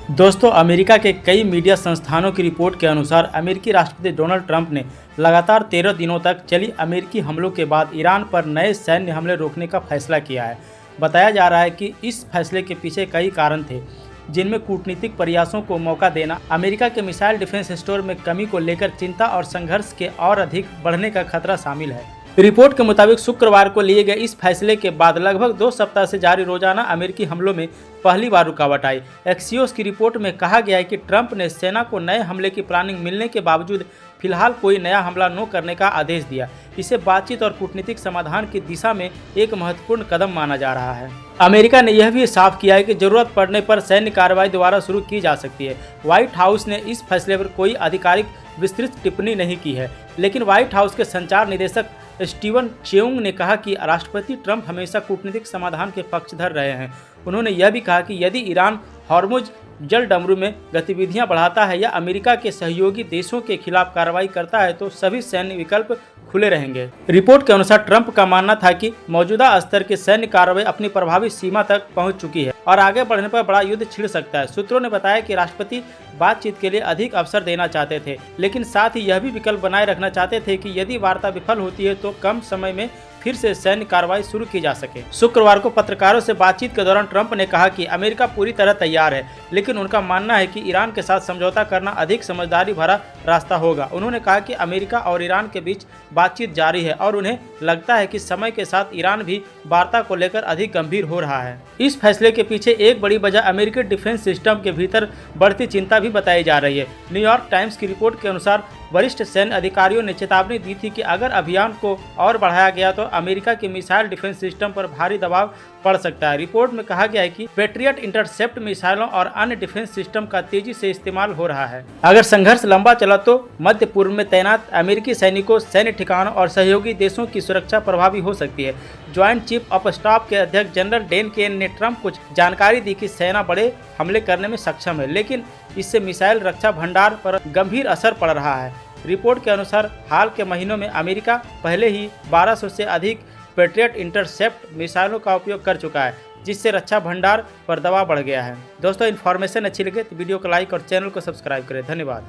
दोस्तों, अमेरिका के कई मीडिया संस्थानों की रिपोर्ट के अनुसार अमेरिकी राष्ट्रपति डोनाल्ड ट्रंप ने लगातार 13 दिनों तक चली अमेरिकी हमलों के बाद ईरान पर नए सैन्य हमले रोकने का फैसला किया है। बताया जा रहा है कि इस फैसले के पीछे कई कारण थे, जिनमें कूटनीतिक प्रयासों को मौका देना, अमेरिका के मिसाइल डिफेंस स्टोर में कमी को लेकर चिंता और संघर्ष के और अधिक बढ़ने का खतरा शामिल है। रिपोर्ट के मुताबिक शुक्रवार को लिए गए इस फैसले के बाद लगभग 2 सप्ताह से जारी रोजाना अमेरिकी हमलों में पहली बार रुकावट आई। एक्सियोस की रिपोर्ट में कहा गया है कि ट्रंप ने सेना को नए हमले की प्लानिंग मिलने के बावजूद फिलहाल कोई नया हमला न करने का आदेश दिया। इसे बातचीत और कूटनीतिक समाधान की दिशा में एक महत्वपूर्ण कदम माना जा रहा है। अमेरिका ने यह भी साफ किया है कि जरूरत पड़ने पर सैन्य कार्रवाई दोबारा शुरू की जा सकती है। व्हाइट हाउस ने इस फैसले पर कोई आधिकारिक विस्तृत टिप्पणी नहीं की है, लेकिन व्हाइट हाउस के संचार निदेशक स्टीवन चेउंग ने कहा कि राष्ट्रपति ट्रंप हमेशा कूटनीतिक समाधान के पक्षधर रहे हैं। उन्होंने यह भी कहा कि यदि ईरान हॉर्मुज जलडमरू में गतिविधियां बढ़ाता है या अमेरिका के सहयोगी देशों के खिलाफ कार्रवाई करता है तो सभी सैन्य विकल्प खुले रहेंगे। रिपोर्ट के अनुसार ट्रंप का मानना था कि मौजूदा स्तर की सैन्य कार्रवाई अपनी प्रभावी सीमा तक पहुंच चुकी है और आगे बढ़ने पर बड़ा युद्ध छिड़ सकता है। सूत्रों ने बताया कि राष्ट्रपति बातचीत के लिए अधिक अवसर देना चाहते थे, लेकिन साथ ही यह भी विकल्प बनाए रखना चाहते थे कि यदि वार्ता विफल होती है तो कम समय में फिर से सैन्य कार्रवाई शुरू की जा सके। शुक्रवार को पत्रकारों से बातचीत के दौरान ट्रंप ने कहा कि अमेरिका पूरी तरह तैयार है, लेकिन उनका मानना है कि ईरान के साथ समझौता करना अधिक समझदारी भरा रास्ता होगा। उन्होंने कहा कि अमेरिका और ईरान के बीच बातचीत जारी है और उन्हें लगता है कि समय के साथ ईरान भी वार्ता को लेकर अधिक गंभीर हो रहा है। इस फैसले के पीछे एक बड़ी वजह अमेरिकी डिफेंस सिस्टम के भीतर बढ़ती चिंता भी बताई जा रही है। न्यूयॉर्क टाइम्स की रिपोर्ट के अनुसार वरिष्ठ सैन्य अधिकारियों ने चेतावनी दी थी कि अगर अभियान को और बढ़ाया गया तो अमेरिका के मिसाइल डिफेंस सिस्टम पर भारी दबाव पड़ सकता है। रिपोर्ट में कहा गया है कि पैट्रियट इंटरसेप्ट मिसाइलों और अन्य डिफेंस सिस्टम का तेजी से इस्तेमाल हो रहा है। अगर संघर्ष लंबा चला तो मध्य पूर्व में तैनात अमेरिकी सैनिकों, सैन्य ठिकानों और सहयोगी देशों की सुरक्षा प्रभावी हो सकती है। ज्वाइंट चीफ ऑफ स्टाफ के अध्यक्ष जनरल डेन केन ने ट्रंप को जानकारी दी कि सेना बड़े हमले करने में सक्षम है, लेकिन इससे मिसाइल रक्षा भंडार पर गंभीर असर पड़ रहा है। रिपोर्ट के अनुसार हाल के महीनों में अमेरिका पहले ही 1200 से अधिक पैट्रियट इंटरसेप्ट मिसाइलों का उपयोग कर चुका है, जिससे रक्षा भंडार पर दबाव बढ़ गया है। दोस्तों, इन्फॉर्मेशन अच्छी लगे तो वीडियो को लाइक और चैनल को सब्सक्राइब करें। धन्यवाद।